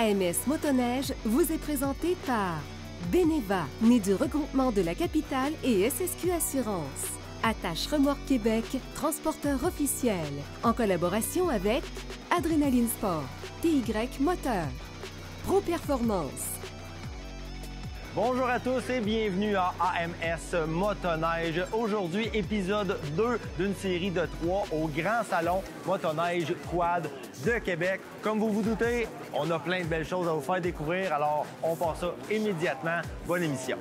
AMS Motoneige vous est présenté par Beneva, né du regroupement de la capitale et SSQ Assurance. Attache Remorque Québec, transporteur officiel, en collaboration avec Adrénaline Sport, TY Moteur, Pro Performance. Bonjour à tous et bienvenue à AMS Motoneige. Aujourd'hui, épisode 2 d'une série de 3 au Grand Salon Motoneige Quad de Québec. Comme vous vous doutez, on a plein de belles choses à vous faire découvrir, alors on passe ça immédiatement. Bonne émission.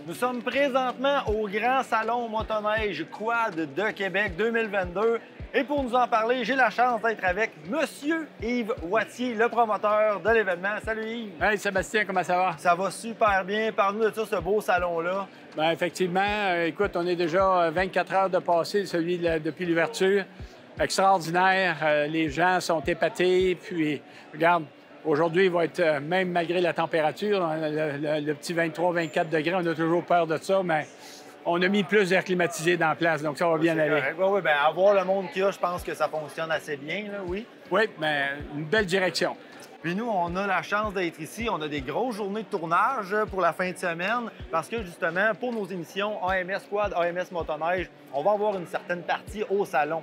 Nous sommes présentement au Grand Salon Motoneige Quad de Québec 2022. Et pour nous en parler, j'ai la chance d'être avec Monsieur Yves Wattier, le promoteur de l'événement. Salut Yves! Hey Sébastien, comment ça va? Ça va super bien. Parle-nous de ça, ce beau salon-là. Bien, effectivement, écoute, on est déjà 24 heures de passé depuis l'ouverture. Extraordinaire. Les gens sont épatés. Puis, regarde, aujourd'hui, il va être, même malgré la température, le petit 23-24 degrés, on a toujours peur de ça, mais on a mis plus d'air climatisé dans la place, donc ça va bien aller. Oui, bien, à voir le monde qu'il y a, je pense que ça fonctionne assez bien, là, oui. Oui, mais une belle direction. Puis nous, on a la chance d'être ici. On a des grosses journées de tournage pour la fin de semaine parce que, justement, pour nos émissions AMS Quad, AMS Motoneige, on va avoir une certaine partie au salon.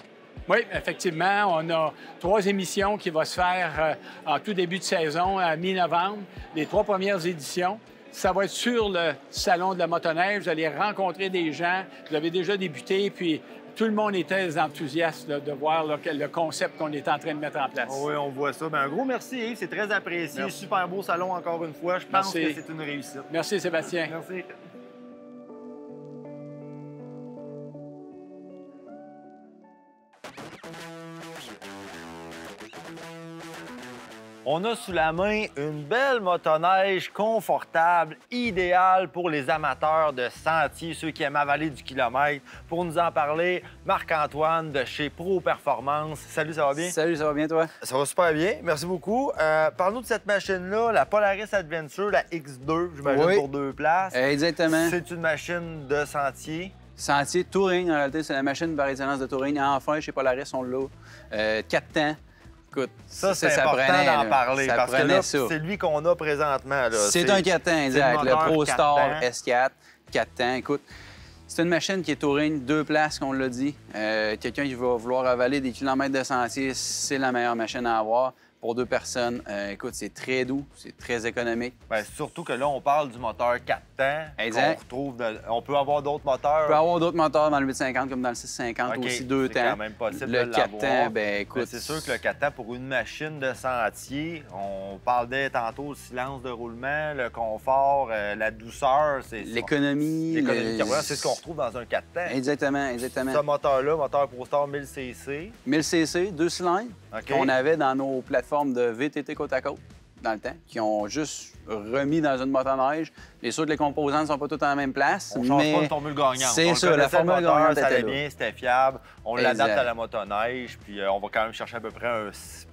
Oui, effectivement, on a 3 émissions qui vont se faire en tout début de saison, à mi-novembre, les 3 premières éditions. Ça va être sur le salon de la motoneige. Vous allez rencontrer des gens. Vous avez déjà débuté, puis tout le monde est très enthousiaste là, de voir là, le concept qu'on est en train de mettre en place. Oui, on voit ça. Bien, un gros merci, Yves. C'est très apprécié. Merci. Super beau salon encore une fois. Je pense Merci. que c'est une réussite. Merci, Sébastien. Merci. On a sous la main une belle motoneige confortable, idéale pour les amateurs de sentiers, ceux qui aiment avaler du kilomètre. Pour nous en parler, Marc-Antoine de chez Pro Performance. Salut, ça va bien? Salut, ça va bien, toi? Ça va super bien, merci beaucoup. Parle-nous de cette machine-là, la Polaris Adventure, la X2, j'imagine, Oui. pour 2 places. Exactement. C'est une machine de sentier. Sentier Touring, en réalité, c'est la machine par excellence de Touring. Enfin, chez Polaris, on l'a. 4 temps. Écoute, Ça, c'est important d'en parler, ça parce que prenait là, ça. c'est lui qu'on a présentement. C'est un 4 temps, exact. Le moteur Pro 4 Star temps. S4, 4 temps. Écoute, c'est une machine qui est Touring, 2 places, qu'on l'a dit. Quelqu'un qui va vouloir avaler des kilomètres de sentier, c'est la meilleure machine à avoir. Pour 2 personnes, écoute, c'est très doux, c'est très économique. Bien, surtout que là, on parle du moteur 4 temps. Exact. Qu'on retrouve on peut avoir d'autres moteurs. On peut avoir d'autres moteurs dans le 850 comme dans le 650, OK, aussi 2 c'est temps. quand même possible Le de 4 l'avoir. temps, ben Mais écoute... c'est sûr que le 4 temps, pour une machine de sentier, on parlait tantôt du silence de roulement, le confort, la douceur. L'économie... L'économie de carburant, c'est ce qu'on retrouve dans un 4 temps. Exactement, exactement. Ce moteur-là, moteur ProStar 1000cc. 1000cc, 2 cylindres, OK. qu'on avait dans nos plateformes de VTT côte à côte dans le temps, qui ont juste remis dans une motoneige. C'est sûr que les composantes ne sont pas toutes en même place, On change mais pas de formule gagnante. c'est On ça, le la connaissait, le formule moteur, gagnante ça était allait là. bien, c'était fiable. On l'adapte Exact. à la motoneige, puis on va quand même chercher à peu près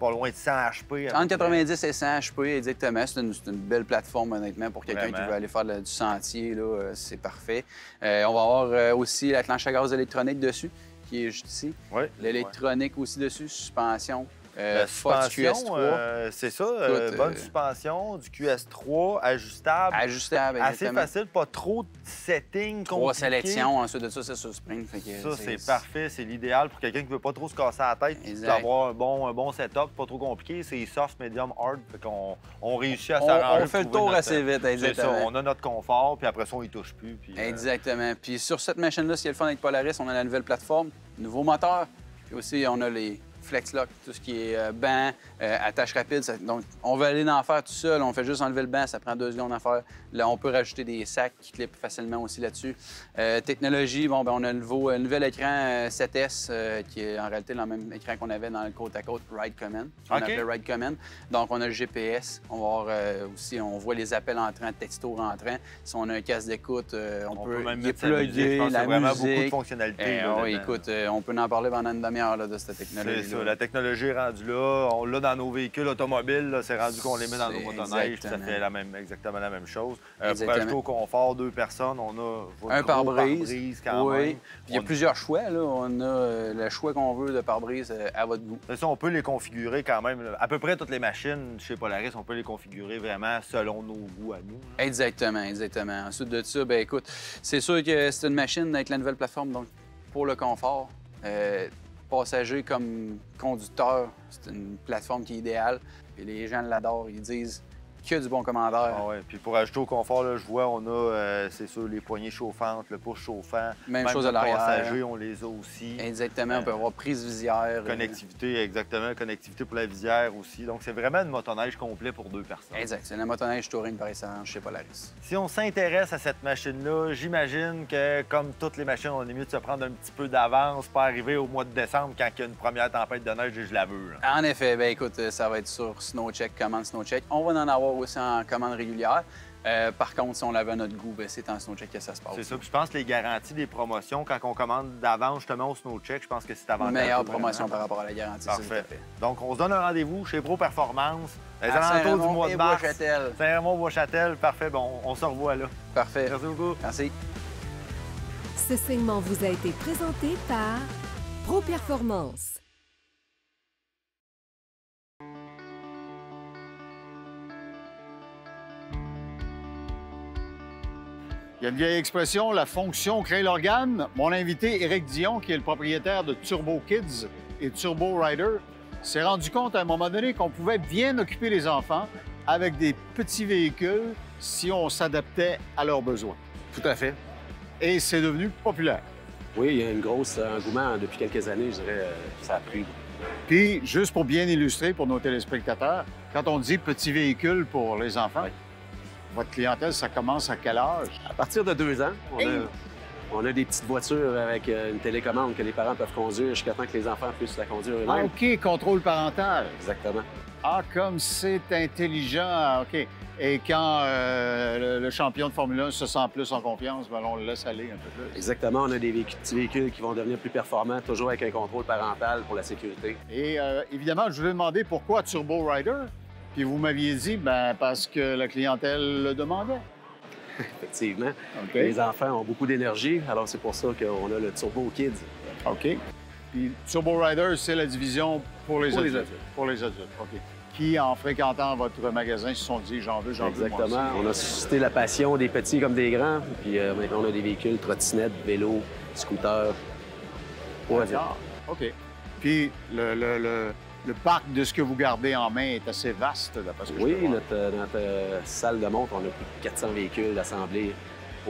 pas loin de 100 HP. Entre 90 et 100 HP, exactement. C'est une belle plateforme, honnêtement, pour quelqu'un qui Vraiment. veut aller faire du sentier. Là, c'est parfait. On va avoir aussi la planche à gaz électronique dessus, qui est juste ici. Oui. L'électronique aussi dessus, suspension. La Fox suspension, QS3. c'est ça, Écoute, bonne suspension, du QS3, ajustable. Ajustable, Assez exactement. facile, pas trop de settings 3 compliqués. sélections, ensuite de ça, c'est sur Spring. Fait que Ça, c'est parfait, c'est l'idéal pour quelqu'un qui veut pas trop se casser la tête, puis Exact. avoir un bon setup, pas trop compliqué. C'est soft, medium, hard, fait qu'on réussit à On s'arranger. fait le trouver tour notre- assez vite, C'est ça, exactement. on a notre confort, puis après ça, on y touche plus. Puis, Exactement. Puis sur cette machine-là, ce qui est le fun avec Polaris, on a la nouvelle plateforme, nouveau moteur, puis aussi on a les flex lock, tout ce qui est banc, attache rapide. Donc, on va aller en faire tout seul. On fait juste enlever le banc, ça prend 2 secondes à faire. Là, on peut rajouter des sacs qui clippent facilement aussi là-dessus. Technologie, bon, ben, on a un nouvel écran 7S qui est en réalité le même écran qu'on avait dans le côte-à-côte Ride Command. On appelait Ride Command. Donc, on a le GPS. On va voir aussi, on voit les appels entrants, textos rentrants. Si on a un casque d'écoute, on peut même y mettre sa musique. Je pense qu'il y a vraiment beaucoup de fonctionnalités. Oui, écoute, on peut en parler pendant une demi-heure de cette technologie. C'est ça, la technologie est rendue là. On l'a dans nos véhicules automobiles. C'est rendu qu'on les met dans nos motoneiges. Ça fait exactement la même chose. Pour ajouter au confort 2 personnes, on a un pare-brise quand même. Puis il y a plusieurs choix. Là. On a le choix qu'on veut de pare-brise à votre goût. C'est ça, on peut les configurer quand même. À peu près toutes les machines chez Polaris, on peut les configurer vraiment selon nos goûts à nous. Exactement, exactement. Ensuite de ça, bien écoute, c'est sûr que c'est une machine avec la nouvelle plateforme, donc pour le confort, passager comme conducteur, c'est une plateforme qui est idéale. Et les gens l'adorent, ils disent que du bon commentaire. Ah ouais. Puis pour ajouter au confort, là, je vois, on a, c'est sûr, les poignées chauffantes, le push chauffant. Même chose à l'arrière. Passagers, on les a aussi. Exactement, on peut avoir prise visière. Connectivité, exactement. Connectivité pour la visière aussi. Donc, c'est vraiment une motoneige complet pour 2 personnes. Exact. C'est la motoneige touring par excellence chez Polaris. Si on s'intéresse à cette machine-là, j'imagine que, comme toutes les machines, on est mieux de se prendre un petit peu d'avance pour arriver au mois de décembre quand il y a une première tempête de neige et je la veux. En effet, bien écoute, ça va être sur SnowCheck, commande SnowCheck. On va en avoir aussi en commande régulière. Par contre, si on l'avait à notre goût, c'est en SnowCheck que ça se passe. C'est ça. Puis je pense que les garanties des promotions, quand on commande d'avance justement au SnowCheck, je pense que c'est avantageux. Meilleure promotion par rapport à la garantie. Parfait. Donc, on se donne un rendez-vous chez Pro Performance, les alentours du mois de mars. Saint-Raymond-Bois-Châtel. Parfait. Bon, on se revoit là. Parfait. Merci beaucoup. Merci. Ce segment vous a été présenté par Pro Performance. Il y a une vieille expression, la fonction crée l'organe. Mon invité, Éric Dion, qui est le propriétaire de Turbo Kids et Turbo Rider, s'est rendu compte à un moment donné qu'on pouvait bien occuper les enfants avec des petits véhicules si on s'adaptait à leurs besoins. Tout à fait. Et c'est devenu populaire. Oui, il y a un gros engouement depuis quelques années, je dirais, ça a pris. Puis, juste pour bien illustrer pour nos téléspectateurs, quand on dit petit véhicule pour les enfants, votre clientèle, ça commence à quel âge? À partir de 2 ans, on a des petites voitures avec une télécommande que les parents peuvent conduire jusqu'à temps que les enfants puissent la conduire eux-mêmes. Ah, OK, contrôle parental. Exactement. Ah, comme c'est intelligent. OK. Et quand le champion de Formule 1 se sent plus en confiance, ben, on le laisse aller un peu plus. Exactement. On a des petits véhicules qui vont devenir plus performants, toujours avec un contrôle parental pour la sécurité. Et évidemment, je vous ai demandé pourquoi Turbo Rider. Puis vous m'aviez dit, ben parce que la clientèle le demandait. Effectivement. Okay. Les enfants ont beaucoup d'énergie, alors c'est pour ça qu'on a le Turbo Kids. OK. Puis Turbo Rider, c'est la division pour les adultes. Pour les adultes, OK. Qui, en fréquentant votre magasin, se sont dit, j'en veux, Exactement. On a suscité la passion des petits comme des grands. Puis maintenant, on a des véhicules, trottinettes, vélos, scooters. D'accord. OK. Puis le parc de ce que vous gardez en main est assez vaste, d'après ce que je peux voir. Notre salle de montre, on a plus de 400 véhicules assemblés,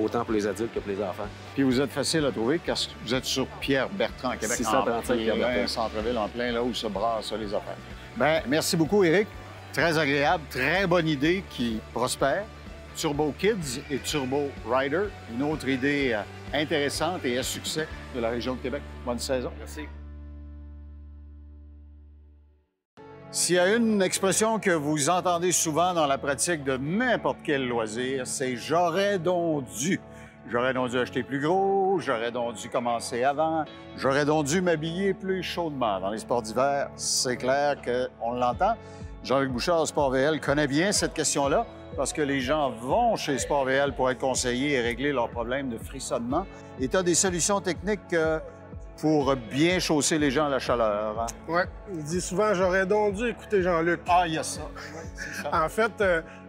autant pour les adultes que pour les enfants. Puis vous êt facile à trouver, car vous êtes sur Pierre-Bertrand, à Québec. 635 Pierre-Bertrand. Centre-ville, en plein là où se brassent les affaires. Bien, merci beaucoup, Éric. Très agréable, très bonne idée qui prospère. Turbo Kids et Turbo Rider, une autre idée intéressante et à succès de la région de Québec. Bonne saison. Merci. S'il y a une expression que vous entendez souvent dans la pratique de n'importe quel loisir, c'est « j'aurais donc dû ». J'aurais donc dû acheter plus gros, j'aurais donc dû commencer avant, j'aurais donc dû m'habiller plus chaudement. Dans les sports d'hiver, c'est clair qu'on l'entend. Jean-Luc Bouchard de Sport VL connaît bien cette question-là parce que les gens vont chez Sport VL pour être conseillés et régler leurs problèmes de frissonnement. Et tu as des solutions techniques pour bien chausser les gens à la chaleur. Hein? Oui, il dit souvent « j'aurais donc dû écouter Jean-Luc ». Ah, il y a ça. C'est ça. En fait,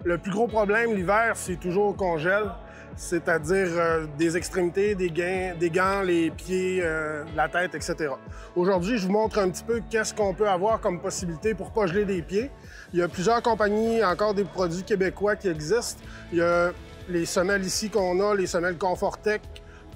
le plus gros problème l'hiver, c'est toujours qu'on gèle, c'est-à-dire des extrémités, des gants, les pieds, la tête, etc. Aujourd'hui, je vous montre un petit peu qu'est-ce qu'on peut avoir comme possibilité pour pas geler des pieds. Il y a plusieurs compagnies, encore des produits québécois qui existent. Il y a les semelles ici qu'on a, les semelles Confortec,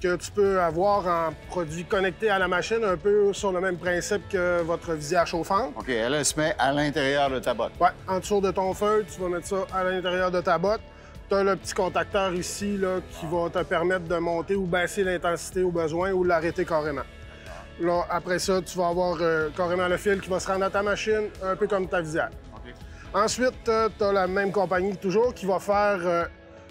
que tu peux avoir en produit connecté à la machine, un peu sur le même principe que votre visière chauffante. OK, elle se met à l'intérieur de ta botte. Oui, en dessous de ton feu, tu vas mettre ça à l'intérieur de ta botte. Tu as le petit contacteur ici là, qui va te permettre de monter ou baisser l'intensité au besoin ou l'arrêter carrément. Là, après ça, tu vas avoir carrément le fil qui va se rendre à ta machine, un peu comme ta visière. OK. Ensuite, tu as la même compagnie toujours qui va faire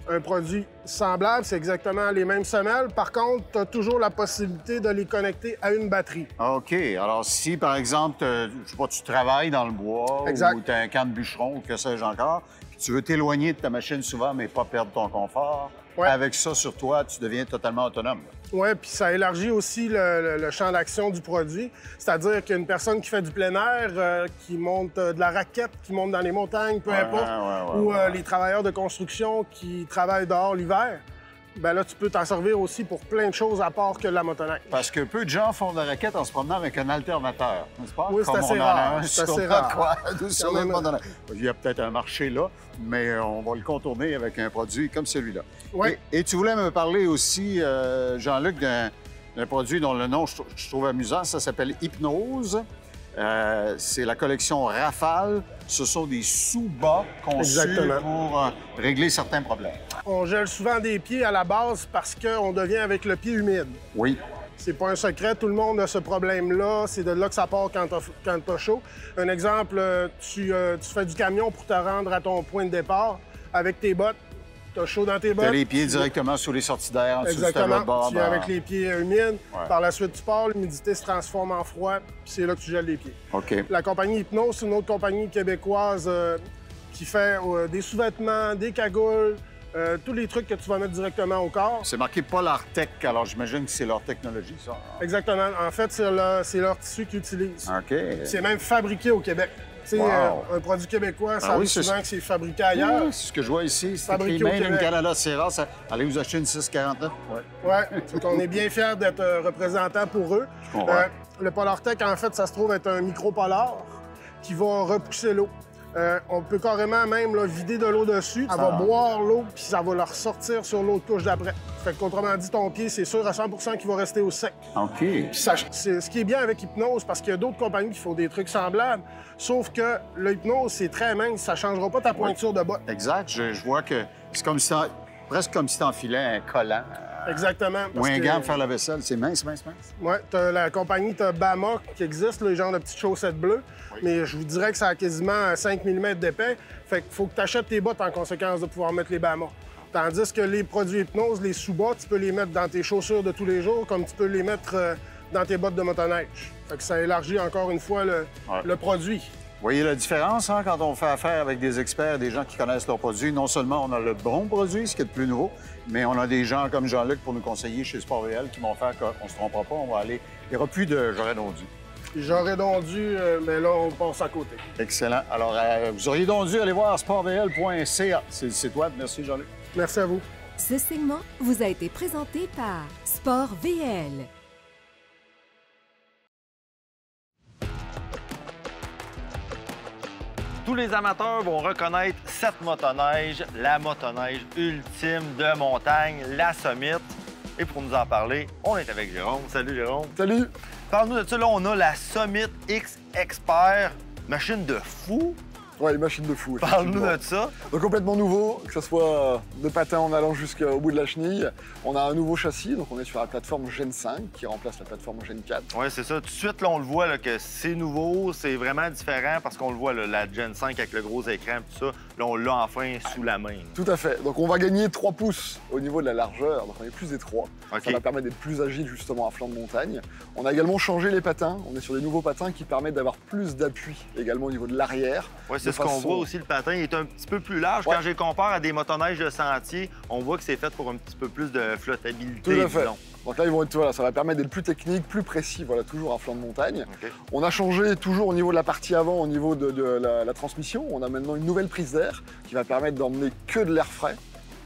un produit semblable. C'est exactement les mêmes semelles. Par contre, tu as toujours la possibilité de les connecter à une batterie. OK. Alors, si, par exemple, je sais pas, tu travailles dans le bois Exact. ou tu as un camp de bûcheron ou que sais-je encore, puis tu veux t'éloigner de ta machine souvent, mais pas perdre ton confort, Ouais. avec ça sur toi, tu deviens totalement autonome. Oui, puis ça élargit aussi le champ d'action du produit. C'est-à-dire qu'une personne qui fait du plein air, qui monte de la raquette, qui monte dans les montagnes, peu importe, ou les travailleurs de construction qui travaillent dehors l'hiver, ben là, tu peux t'en servir aussi pour plein de choses à part que de la motoneige. Parce que peu de gens font de la raquette en se promenant avec un alternateur, n'est-ce pas? Oui, c'est Comme assez on en a rare. un C'est sur assez notre rare. quad ou sur notre motoneige. Il y a peut-être un marché là, mais on va le contourner avec un produit comme celui-là. Oui. Et tu voulais me parler aussi, Jean-Luc, d'un produit dont le nom je trouve amusant. Ça s'appelle Hypnose. C'est la collection Rafale. Ce sont des sous-bas conçus Exactement. pour régler certains problèmes. On gèle souvent des pieds à la base parce qu'on devient avec le pied humide. Oui. C'est pas un secret, tout le monde a ce problème-là. C'est de là que ça part quand t'as chaud. Un exemple, tu fais du camion pour te rendre à ton point de départ avec tes bottes. T'as chaud dans tes Tu bottes. as les pieds directement sous les sorties d'air, en dessous du tableau de Exactement. bord. Tu es avec les pieds humides. Ouais. Par la suite, tu pars, l'humidité se transforme en froid, puis c'est là que tu gèles les pieds. OK. La compagnie Hypnose, c'est une autre compagnie québécoise qui fait des sous-vêtements, des cagoules, tous les trucs que tu vas mettre directement au corps. C'est marqué Polartec, alors j'imagine que c'est leur technologie, ça. Exactement. En fait, c'est leur tissu qu'ils utilisent. OK. C'est même fabriqué au Québec. Tu sais, Wow. un produit québécois, ça Ah oui, arrive c'est souvent ça. que c'est fabriqué ailleurs. Oui, c'est ce que je vois ici. C'est écrit Fabriqué au Made in Québec. Canada. C'est rare, ça. Allez vous acheter une 649. Ouais. Ouais, donc on est bien fiers d'être représentant pour eux. Je comprends. Le Polartec, en fait, ça se trouve être un micro-polar qui va repousser l'eau. On peut carrément même là, vider de l'eau dessus. Elle va boire l'eau, puis ça va la ressortir sur l'autre couche d'après. Fait qu'autrement dit, ton pied, c'est sûr à 100 qu'il va rester au sec. OK. Puis c'est ce qui est bien avec Hypnose, parce qu'il y a d'autres compagnies qui font des trucs semblables, sauf que le Hypnose, c'est très mince, ça changera pas ta pointure de botte. Exact. Je vois que c'est comme si presque comme si t'enfilais un collant. Exactement. Ou un gant pour faire la vaisselle. C'est mince, mince, mince. Oui, la compagnie, t'as Bama qui existe, le genre de petites chaussettes bleues, mais je vous dirais que ça a quasiment 5 mm d'épais. Fait qu'il faut que tu achètes tes bottes en conséquence de pouvoir mettre les Bama. Tandis que les produits Hypnose, les sous-bas, tu peux les mettre dans tes chaussures de tous les jours, comme tu peux les mettre dans tes bottes de motoneige. Fait que ça élargit encore une fois le produit. Vous voyez la différence, hein, quand on fait affaire avec des experts, des gens qui connaissent leurs produits. Non seulement on a le bon produit, ce qui est de plus nouveau, mais on a des gens comme Jean-Luc pour nous conseiller chez Sport Réel qui vont faire qu'on ne se trompera pas. On va aller. Il n'y aura plus de j'aurais donc dû. J'aurais donc dû, mais là, on passe à côté. Excellent. Alors, vous auriez donc dû aller voir sportréel.ca. C'est le site web. Merci, Jean-Luc. Merci à vous. Ce segment vous a été présenté par Sport VL. Tous les amateurs vont reconnaître cette motoneige, la motoneige ultime de montagne, la Summit. Et pour nous en parler, on est avec Jérôme. Salut Jérôme. Salut! Parle-nous de ça. Là, on a la Summit X Expert, machine de fou. Ouais, une machine de fou. Parle-nous effectivement. de ça. Donc complètement nouveau, que ce soit de patin en allant jusqu'au bout de la chenille. On a un nouveau châssis, donc on est sur la plateforme Gen 5 qui remplace la plateforme Gen 4. Oui, c'est ça. Tout de suite, là, on le voit là, que c'est nouveau, c'est vraiment différent parce qu'on le voit, là, la Gen 5 avec le gros écran et tout ça. Là, on l'a enfin sous la main. Tout à fait. Donc on va gagner 3 pouces au niveau de la largeur, donc on est plus étroit. OK. Ça va permettre d'être plus agile justement à flanc de montagne. On a également changé les patins. On est sur des nouveaux patins qui permettent d'avoir plus d'appui également au niveau de l'arrière. Oui, c'est de ce qu'on façon- voit aussi. Le patin il est un petit peu plus large. Ouais. Quand je les compare à des motoneiges de sentier, on voit que c'est fait pour un petit peu plus de flottabilité. Tout à fait. disons. Donc là, ils vont être, voilà, ça va permettre d'être plus technique, plus précis, voilà, toujours à flanc de montagne. OK. On a changé toujours au niveau de la partie avant, au niveau de la transmission. On a maintenant une nouvelle prise d'air qui va permettre d'emmener que de l'air frais.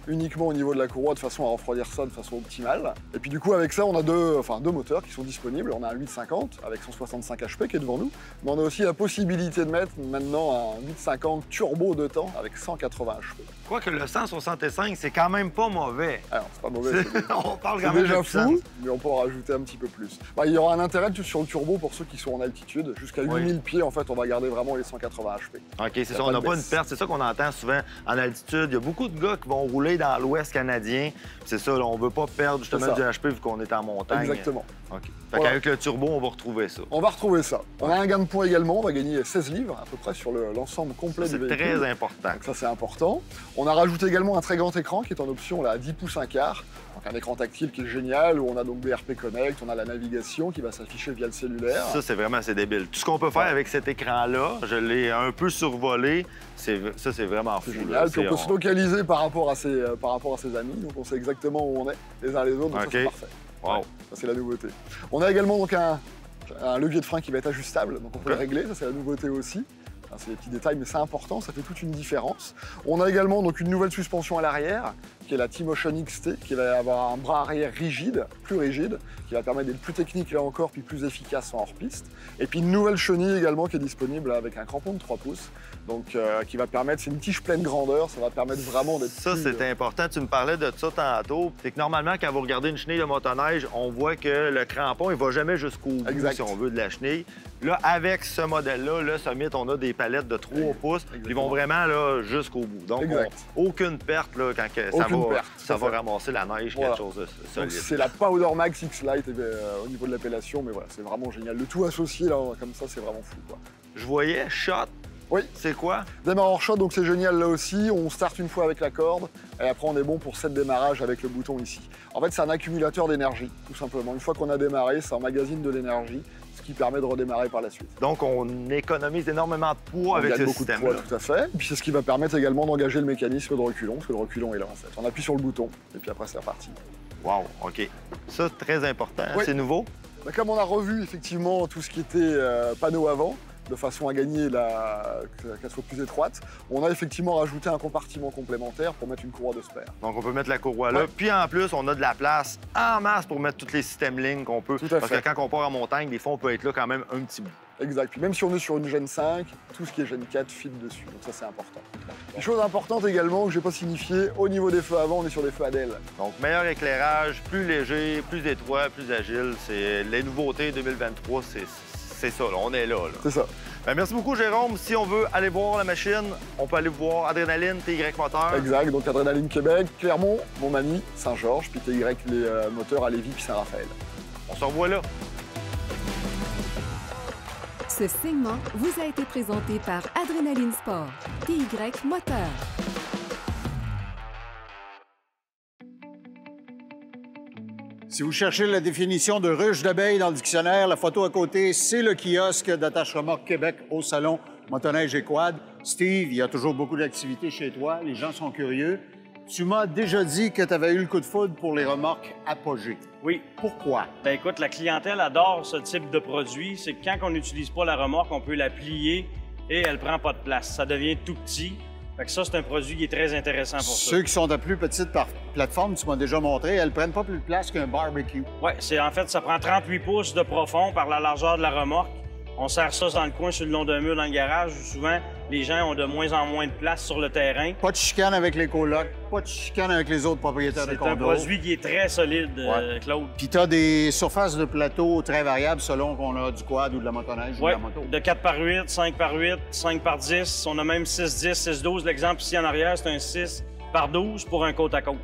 uniquement au niveau de la courroie de façon à refroidir ça de façon optimale. Et puis du coup avec ça on a deux moteurs qui sont disponibles. On a un 850 avec 165 HP qui est devant nous, mais on a aussi la possibilité de mettre maintenant un 850 turbo de temps avec 180 HP. Quoique le 165, c'est quand même pas mauvais. Alors c'est pas mauvais, On parle c'est quand même déjà de fou, mais on peut en rajouter un petit peu plus. Il y aura un intérêt sur le turbo pour ceux qui sont en altitude. Jusqu'à 8000 pieds, en fait, on va garder vraiment les 180 HP. OK, c'est ça, on n'a pas une perte. C'est ça qu'on entend souvent en altitude. Il y a beaucoup de gars qui vont rouler dans l'Ouest canadien. C'est ça, là, on veut pas perdre justement du HP vu qu'on est en montagne. Exactement. OK. Fait qu'avec le turbo, on va retrouver ça. On va retrouver ça. On a un gain de poids également. On va gagner 16 livres à peu près sur l'ensemble complet du véhicule. C'est très important. Donc ça, c'est important. On a rajouté également un très grand écran qui est en option là, à 10 pouces 1/4. Donc un écran tactile qui est génial, où on a donc BRP Connect, on a la navigation qui va s'afficher via le cellulaire. Ça, c'est vraiment assez débile. Tout ce qu'on peut faire avec cet écran-là, je l'ai un peu survolé, ça, c'est vraiment fou. C'est génial. Puis on peut se localiser par rapport à ses amis, donc on sait exactement où on est les uns les autres, donc ça, c'est parfait. Wow. Ça, c'est la nouveauté. On a également donc un levier de frein qui va être ajustable, donc on peut le régler, ça c'est la nouveauté aussi. C'est des petits détails, mais c'est important, ça fait toute une différence. On a également donc une nouvelle suspension à l'arrière, qui est la T-Motion XT, qui va avoir un bras arrière rigide, plus rigide, qui va permettre d'être plus technique là encore, puis plus efficace en hors-piste. Et puis une nouvelle chenille également qui est disponible avec un crampon de 3 pouces, donc qui va permettre, c'est une tige pleine grandeur, ça va permettre vraiment d'être Ça, c'est important. Tu me parlais de ça tantôt. C'est que normalement, quand vous regardez une chenille de motoneige, on voit que le crampon, il va jamais jusqu'au bout, si on veut, de la chenille. Là, avec ce modèle-là, le Summit, on a des palettes de 3 pouces. Ils vont vraiment là, jusqu'au bout. Donc, aucune perte là, quand ça va ramasser la neige, quelque chose de solide. C'est la Powder Max X-Lite au niveau de l'appellation, mais voilà, c'est vraiment génial. Le tout associé, là, comme ça, c'est vraiment fou, quoi. Je voyais Shot. Oui. C'est quoi? Démarre hors shot, donc c'est génial là aussi. On start une fois avec la corde et après on est bon pour 7 démarrages avec le bouton ici. En fait, c'est un accumulateur d'énergie, tout simplement. Une fois qu'on a démarré, ça emmagasine de l'énergie, ce qui permet de redémarrer par la suite. Donc, on économise énormément de poids avec ce système-là. Beaucoup de poids, tout à fait. Et puis, c'est ce qui va permettre également d'engager le mécanisme de reculon, parce que le reculon est là, en fait. On appuie sur le bouton et puis après, c'est reparti. Wow, OK. Ça, très important. Oui. C'est nouveau? Ben, comme on a revu, effectivement, tout ce qui était panneau avant, de façon à gagner qu'elle soit plus étroite, on a effectivement rajouté un compartiment complémentaire pour mettre une courroie de spare. Donc, on peut mettre la courroie là. Puis, en plus, on a de la place en masse pour mettre tous les systèmes lignes qu'on peut. Parce que quand on part en montagne, des fois, on peut être là quand même un petit bout. Exact. Puis même si on est sur une Gen 5, tout ce qui est Gen 4 fit dessus. Donc ça, c'est important. Une chose importante également que je n'ai pas signifié, au niveau des feux avant, on est sur des feux ADEL. Donc, meilleur éclairage, plus léger, plus étroit, plus agile. C'est les nouveautés 2023, c'est ça, là. On est là. C'est ça. Ben, merci beaucoup, Jérôme. Si on veut aller voir la machine, on peut aller voir Adrénaline, TY Moteur. Exact. Donc, Adrénaline Québec, Clermont, Montmagny, Saint-Georges, puis TY les moteurs à Lévis puis Saint-Raphaël. On se revoit là. Ce segment vous a été présenté par Adrénaline Sport, TY Moteur. Si vous cherchez la définition de ruche d'abeilles dans le dictionnaire, la photo à côté, c'est le kiosque d'Attache-Remorque Québec au salon Motoneige et Quad. Steve, il y a toujours beaucoup d'activités chez toi. Les gens sont curieux. Tu m'as déjà dit que tu avais eu le coup de foudre pour les remorques Apogée. Oui. Pourquoi? Bien, écoute, la clientèle adore ce type de produit. C'est que quand on n'utilise pas la remorque, on peut la plier et elle prend pas de place. Ça devient tout petit. Fait que ça, c'est un produit qui est très intéressant pour ça. Ceux qui sont à plus petite plateforme, tu m'as déjà montré, elles prennent pas plus de place qu'un barbecue. Oui, en fait, ça prend 38 pouces de profond par la largeur de la remorque. On sert ça dans le coin, sur le long d'un mur dans le garage, où souvent, les gens ont de moins en moins de place sur le terrain. Pas de chicane avec les colocs, pas de chicane avec les autres propriétaires de condos. C'est un produit qui est très solide, Claude. Puis tu as des surfaces de plateau très variables selon qu'on a du quad ou de la motoneige ou de la moto. De 4 par 8, 5 par 8, 5 par 10. On a même 6-10, 6-12. L'exemple ici en arrière, c'est un 6 par 12 pour un côte-à-côte.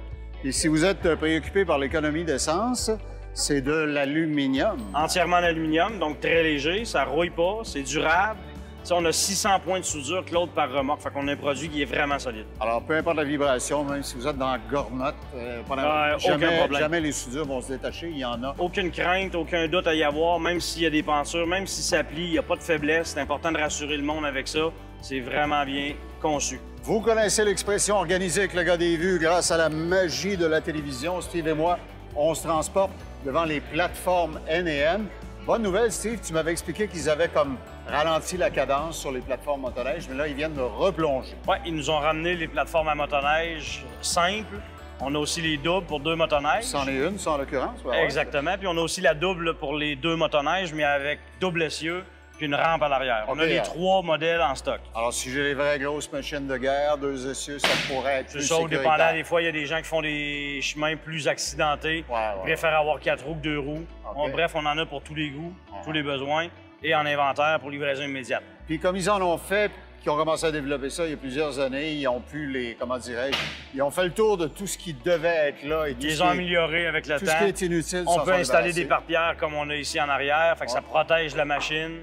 Et si vous êtes préoccupé par l'économie d'essence, c'est de l'aluminium. Entièrement en aluminium, donc très léger, ça rouille pas, c'est durable. T'sais, on a 600 points de soudure, Claude, par remorque, fait qu'on a un produit qui est vraiment solide. Alors, peu importe la vibration, même si vous êtes dans la gornotte, aucun problème. Jamais les soudures vont se détacher, il y en a. Aucune crainte, aucun doute à y avoir, même s'il y a des pensures, même si ça plie, il n'y a pas de faiblesse. C'est important de rassurer le monde avec ça. C'est vraiment bien conçu. Vous connaissez l'expression organisée avec le gars des vues grâce à la magie de la télévision. Steve et moi, on se transporte devant les plateformes N&N. Bonne nouvelle, Steve, tu m'avais expliqué qu'ils avaient comme ralenti la cadence sur les plateformes motoneige, mais là, ils viennent de replonger. Oui, ils nous ont ramené les plateformes à motoneige simples, On a aussi les doubles pour 2 motoneiges. C'en est une, ça en l'occurrence. Ouais, Exactement. Puis on a aussi la double pour les 2 motoneiges, mais avec double essieu puis une rampe à l'arrière. On a les 3 modèles en stock. Alors, si j'ai les vraies grosses machines de guerre, 2 essieux, ça pourrait être plus C'est ça, sécuritaire. dépendant, des fois, il y a des gens qui font des chemins plus accidentés. Ils préfèrent avoir 4 roues que 2 roues. Bref, on en a pour tous les goûts, tous les besoins, et en inventaire pour livraison immédiate. Puis comme ils en ont fait, qui ont commencé à développer ça il y a plusieurs années, ils ont pu les, comment dirais-je, ils ont fait le tour de tout ce qui devait être là. Et tout ils ont amélioré avec le temps. Tout ce qui est inutile, on peut installer des pare-pierres comme on a ici en arrière, fait que ça protège la machine.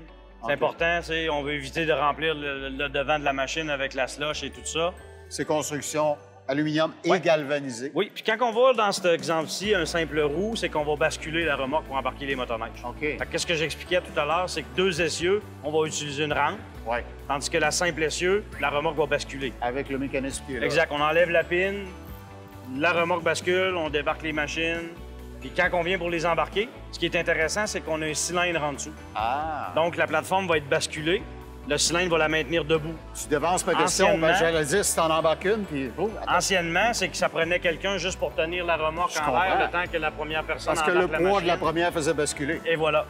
C'est important, on veut éviter de remplir le devant de la machine avec la slush et tout ça. C'est construction aluminium et galvanisé. Oui, puis quand on va dans cet exemple-ci, un simple roue, c'est qu'on va basculer la remorque pour embarquer les motoneiges. Qu'est-ce que j'expliquais tout à l'heure, c'est que 2 essieux, on va utiliser une rampe. Tandis que la simple essieu, la remorque va basculer. Avec le mécanisme qui est là. Exact. On enlève la pine, la remorque bascule, on débarque les machines. Puis quand on vient pour les embarquer, ce qui est intéressant, c'est qu'on a un cylindre en dessous. Donc la plateforme va être basculée. Le cylindre va la maintenir debout. Tu devances ma question, j'allais dire si t'en embarques une, puis... Anciennement, c'est que ça prenait quelqu'un juste pour tenir la remorque en l'air le temps que la première personne Parce que le poids de la première faisait basculer. Et voilà.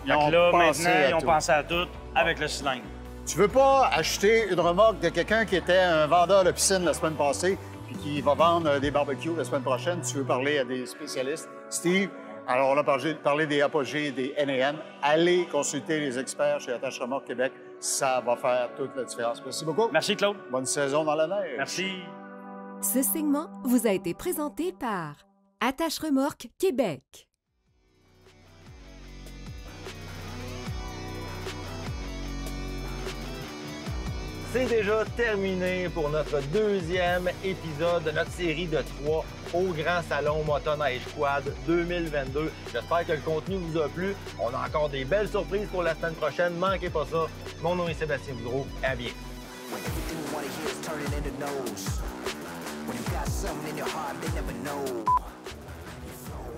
Donc là, maintenant, ils ont pensé à tout avec le cylindre. Tu veux pas acheter une remorque de quelqu'un qui était un vendeur de piscine la semaine passée puis qui va vendre des barbecues la semaine prochaine, tu veux parler à des spécialistes. Steve, alors on a parlé des Apogées et des N&N. Allez consulter les experts chez Attache Remorque Québec. Ça va faire toute la différence. Merci beaucoup. Merci, Claude. Bonne saison dans la neige. Merci. Ce segment vous a été présenté par Attache Remorque Québec. C'est déjà terminé pour notre 2e épisode de notre série de 3 au Grand Salon Motoneige Quad 2022. J'espère que le contenu vous a plu. On a encore des belles surprises pour la semaine prochaine. Manquez pas ça. Mon nom est Sébastien Boudreau. À bientôt.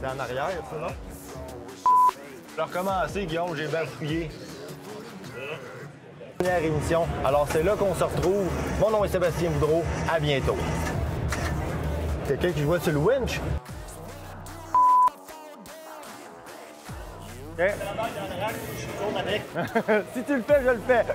C'est en arrière, ça, non? Je vais recommencer, Guillaume. J'ai bien fouillé. Première émission. Alors, c'est là qu'on se retrouve. Mon nom est Sébastien Boudreau. À bientôt. Quelqu'un qui jouait sur le winch? OK. Si tu le fais, je le fais.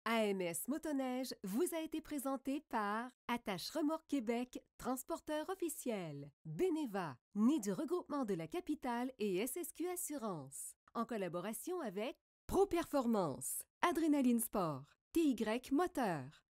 AMS Motoneige vous a été présenté par Attache Remorque Québec, transporteur officiel, Beneva, né du regroupement de la capitale et SSQ Assurance, en collaboration avec Pro Performance, Adrénaline Sport, TY Moteur,